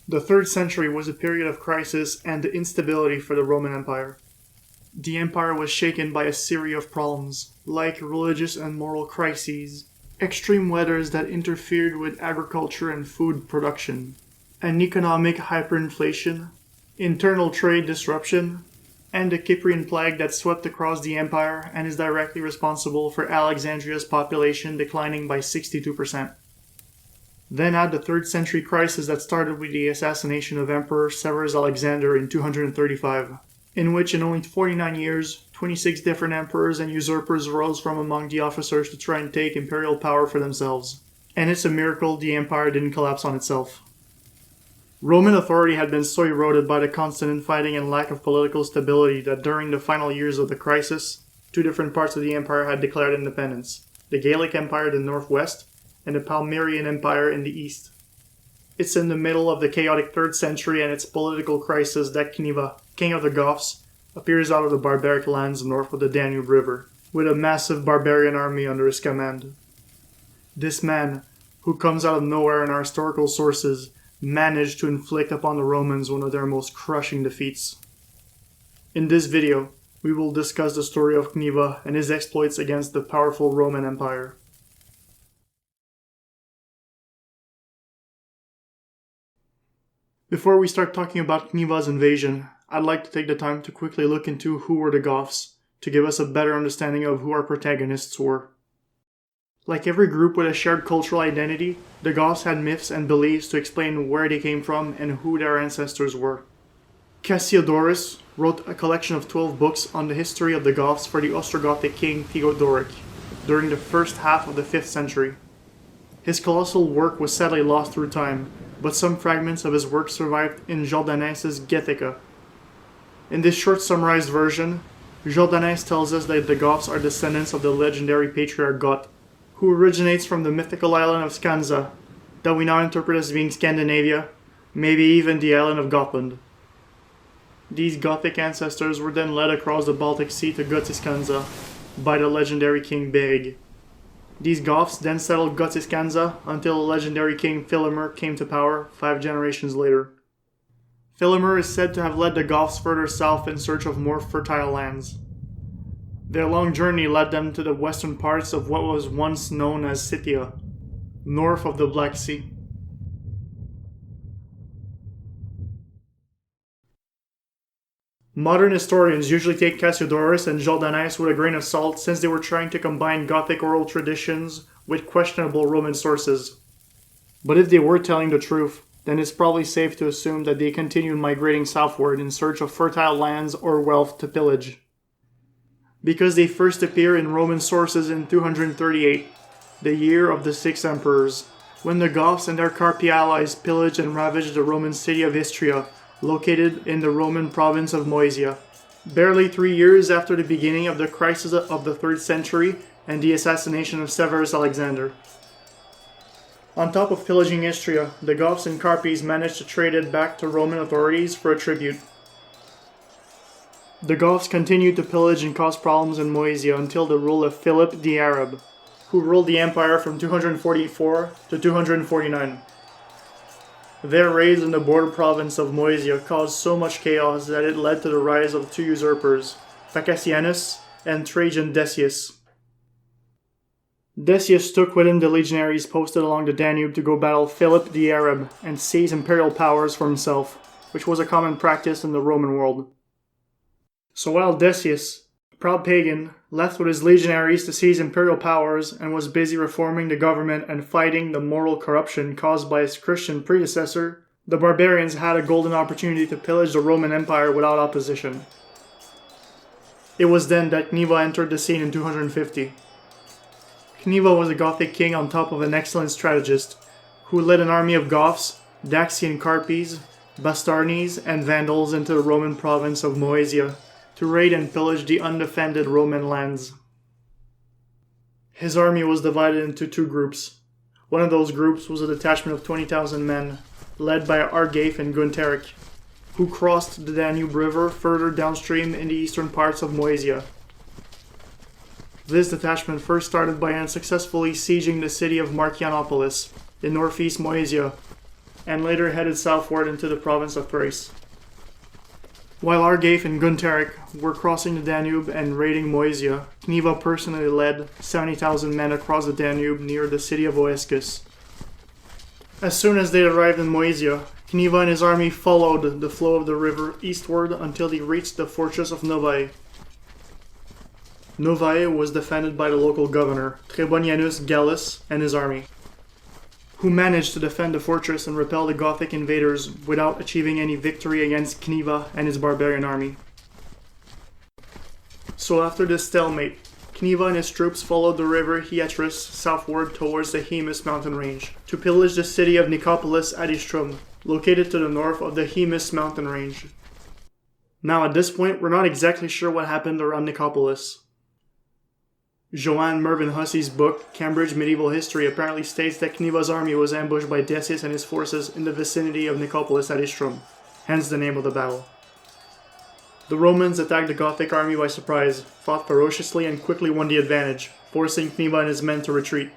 The 3rd century was a period of crisis and instability for the Roman Empire. The empire was shaken by a series of problems, like religious and moral crises, extreme weathers that interfered with agriculture and food production, an economic hyperinflation, internal trade disruption, and the Cyprian plague that swept across the empire and is directly responsible for Alexandria's population declining by 62%. Then add the 3rd century crisis that started with the assassination of Emperor Severus Alexander in 235, in which in only 49 years, 26 different emperors and usurpers rose from among the officers to try and take imperial power for themselves. And it's a miracle the empire didn't collapse on itself. Roman authority had been so eroded by the constant infighting and lack of political stability that during the final years of the crisis, 2 different parts of the empire had declared independence: the Gallic Empire in the northwest, and the Palmyrian Empire in the east. It's in the middle of the chaotic 3rd century and its political crisis that Cniva, king of the Goths, appears out of the barbaric lands north of the Danube River, with a massive barbarian army under his command. This man, who comes out of nowhere in our historical sources, managed to inflict upon the Romans one of their most crushing defeats. In this video, we will discuss the story of Cniva and his exploits against the powerful Roman Empire. Before we start talking about Cniva's invasion, I'd like to take the time to quickly look into who were the Goths, to give us a better understanding of who our protagonists were. Like every group with a shared cultural identity, the Goths had myths and beliefs to explain where they came from and who their ancestors were. Cassiodorus wrote a collection of 12 books on the history of the Goths for the Ostrogothic king Theodoric during the first half of the 5th century. His colossal work was sadly lost through time, but some fragments of his work survived in Jordanes' Getica. In this short summarized version, Jordanes tells us that the Goths are descendants of the legendary patriarch Goth, who originates from the mythical island of Skansa, that we now interpret as being Scandinavia, maybe even the island of Gotland. These Gothic ancestors were then led across the Baltic Sea to Gotiskansa by the legendary king Berig. These Goths then settled Gotiskansa until the legendary king Philomer came to power 5 generations later. Philomer is said to have led the Goths further south in search of more fertile lands. Their long journey led them to the western parts of what was once known as Scythia, north of the Black Sea. Modern historians usually take Cassiodorus and Jordanes with a grain of salt since they were trying to combine Gothic oral traditions with questionable Roman sources. But if they were telling the truth, then it's probably safe to assume that they continued migrating southward in search of fertile lands or wealth to pillage. Because they first appear in Roman sources in 238, the year of the 6 emperors, when the Goths and their Carpi allies pillaged and ravaged the Roman city of Istria, located in the Roman province of Moesia, barely 3 years after the beginning of the crisis of the 3rd century and the assassination of Severus Alexander. On top of pillaging Istria, the Goths and Carpis managed to trade it back to Roman authorities for a tribute. The Goths continued to pillage and cause problems in Moesia until the rule of Philip the Arab, who ruled the empire from 244 to 249. Their raids in the border province of Moesia caused so much chaos that it led to the rise of 2 usurpers, Vacasianus and Trajan Decius. Decius took with him the legionaries posted along the Danube to go battle Philip the Arab and seize imperial powers for himself, which was a common practice in the Roman world. So while Decius, a proud pagan, left with his legionaries to seize imperial powers and was busy reforming the government and fighting the moral corruption caused by his Christian predecessor, the barbarians had a golden opportunity to pillage the Roman Empire without opposition. It was then that Cniva entered the scene in 250. Cniva was a Gothic king on top of an excellent strategist, who led an army of Goths, Dacian Carpis, Bastarnes, and Vandals into the Roman province of Moesia, to raid and pillage the undefended Roman lands. His army was divided into 2 groups. One of those groups was a detachment of 20,000 men, led by Argafe and Gunteric, who crossed the Danube River further downstream in the eastern parts of Moesia. This detachment first started by unsuccessfully sieging the city of Marcianopolis in northeast Moesia, and later headed southward into the province of Thrace. While Argafe and Gunteric were crossing the Danube and raiding Moesia, Cniva personally led 70,000 men across the Danube near the city of Oescus. As soon as they arrived in Moesia, Cniva and his army followed the flow of the river eastward until they reached the fortress of Novae. Novae was defended by the local governor, Trebonianus Gallus, and his army, who managed to defend the fortress and repel the Gothic invaders without achieving any victory against Cniva and his barbarian army. So after this stalemate, Cniva and his troops followed the river Hyatris southward towards the Haemus mountain range to pillage the city of Nicopolis ad Istrum, located to the north of the Haemus mountain range. Now at this point, we're not exactly sure what happened around Nicopolis. Joanne Mervyn Hussey's book, Cambridge Medieval History, apparently states that Cniva's army was ambushed by Decius and his forces in the vicinity of Nicopolis ad Istrum, hence the name of the battle. The Romans attacked the Gothic army by surprise, fought ferociously, and quickly won the advantage, forcing Cniva and his men to retreat.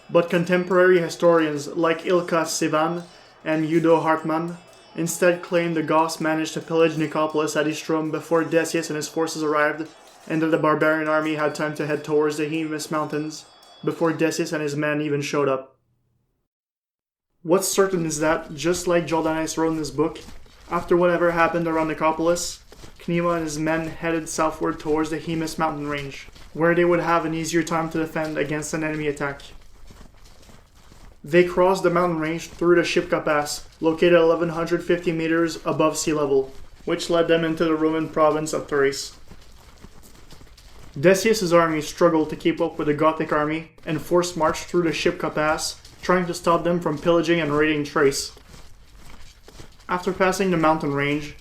But contemporary historians like Ilkka Syvänne and Udo Hartman instead claim the Goths managed to pillage Nicopolis ad Istrum before Decius and his forces arrived, and that the barbarian army had time to head towards the Haemus mountains before Decius and his men even showed up. What's certain is that, just like Jordanus wrote in his book, after whatever happened around Nicopolis, Cniva and his men headed southward towards the Haemus mountain range, where they would have an easier time to defend against an enemy attack. They crossed the mountain range through the Shipka Pass, located 1150 meters above sea level, which led them into the Roman province of Thrace. Decius' army struggled to keep up with the Gothic army and forced marched through the Shipka Pass, trying to stop them from pillaging and raiding Thrace. After passing the mountain range,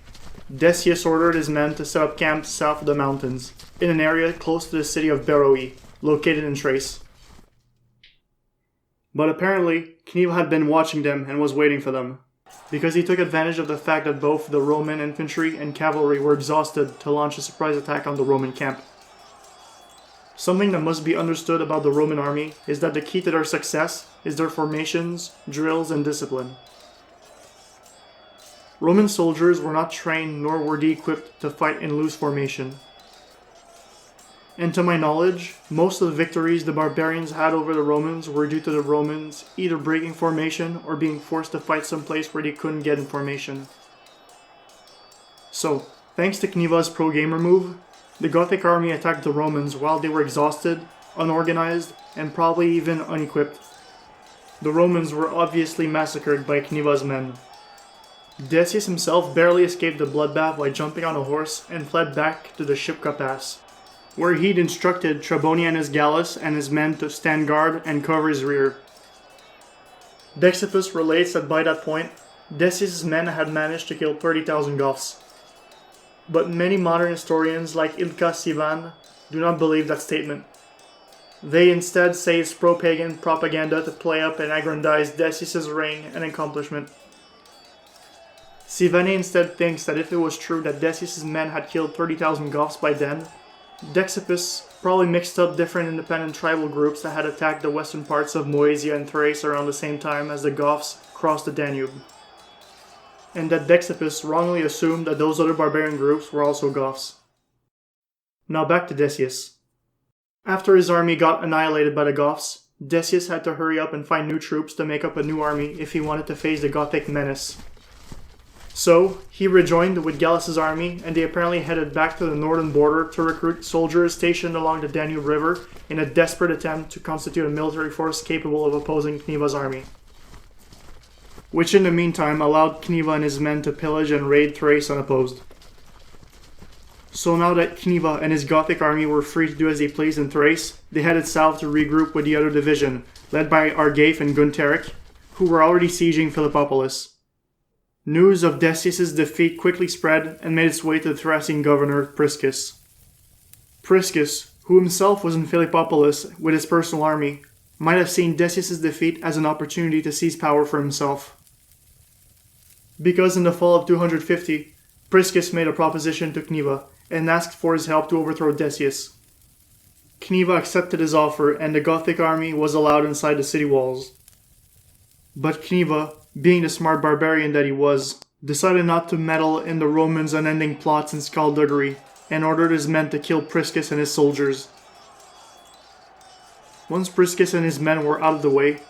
Decius ordered his men to set up camp south of the mountains, in an area close to the city of Beroe, located in Thrace. But apparently, Cniva had been watching them and was waiting for them, because he took advantage of the fact that both the Roman infantry and cavalry were exhausted to launch a surprise attack on the Roman camp. Something that must be understood about the Roman army is that the key to their success is their formations, drills, and discipline. Roman soldiers were not trained nor were they equipped to fight in loose formation. And to my knowledge, most of the victories the barbarians had over the Romans were due to the Romans either breaking formation or being forced to fight someplace where they couldn't get in formation. So, thanks to Cniva's pro-gamer move, the Gothic army attacked the Romans while they were exhausted, unorganized, and probably even unequipped. The Romans were obviously massacred by Cniva's men. Decius himself barely escaped the bloodbath by jumping on a horse and fled back to the Shipka Pass, where he'd instructed Trebonianus Gallus and his men to stand guard and cover his rear. Dexippus relates that by that point, Decius' men had managed to kill 30,000 Goths. But many modern historians like Ilkka Syvänne do not believe that statement. They instead say it's pro-pagan propaganda to play up and aggrandize Decius' reign and accomplishment. Syvänne instead thinks that if it was true that Decius' men had killed 30,000 Goths by then, Dexippus probably mixed up different independent tribal groups that had attacked the western parts of Moesia and Thrace around the same time as the Goths crossed the Danube, and that Dexippus wrongly assumed that those other barbarian groups were also Goths. Now back to Decius. After his army got annihilated by the Goths, Decius had to hurry up and find new troops to make up a new army if he wanted to face the Gothic menace. So, he rejoined with Gallus' army, and they apparently headed back to the northern border to recruit soldiers stationed along the Danube River in a desperate attempt to constitute a military force capable of opposing Cniva's army, which in the meantime allowed Cniva and his men to pillage and raid Thrace unopposed. So now that Cniva and his Gothic army were free to do as they pleased in Thrace, they headed south to regroup with the other division, led by Argafe and Gunteric, who were already sieging Philippopolis. News of Decius' defeat quickly spread and made its way to the Thracian governor Priscus. Priscus, who himself was in Philippopolis with his personal army, might have seen Decius' defeat as an opportunity to seize power for himself. Because in the fall of 250, Priscus made a proposition to Cniva and asked for his help to overthrow Decius. Cniva accepted his offer and the Gothic army was allowed inside the city walls. But Cniva, being the smart barbarian that he was, decided not to meddle in the Romans' unending plots and skullduggery, and ordered his men to kill Priscus and his soldiers. Once Priscus and his men were out of the way,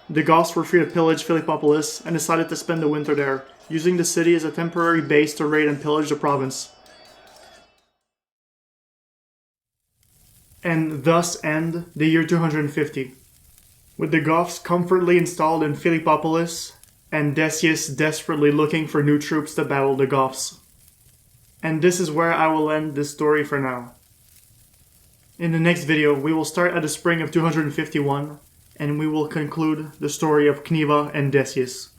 the Goths were free to pillage Philippopolis and decided to spend the winter there, using the city as a temporary base to raid and pillage the province. And thus end the year 250, with the Goths comfortably installed in Philippopolis, and Decius desperately looking for new troops to battle the Goths. And this is where I will end this story for now. In the next video, we will start at the spring of 251, and we will conclude the story of Cniva and Decius.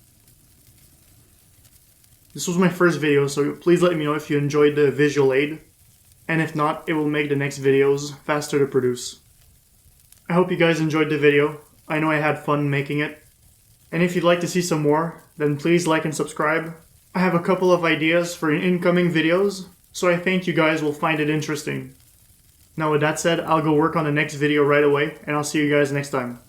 This was my first video, so please let me know if you enjoyed the visual aid, and if not, it will make the next videos faster to produce. I hope you guys enjoyed the video. I know I had fun making it. And if you'd like to see some more, then please like and subscribe. I have a couple of ideas for incoming videos, so I think you guys will find it interesting. Now with that said, I'll go work on the next video right away, and I'll see you guys next time.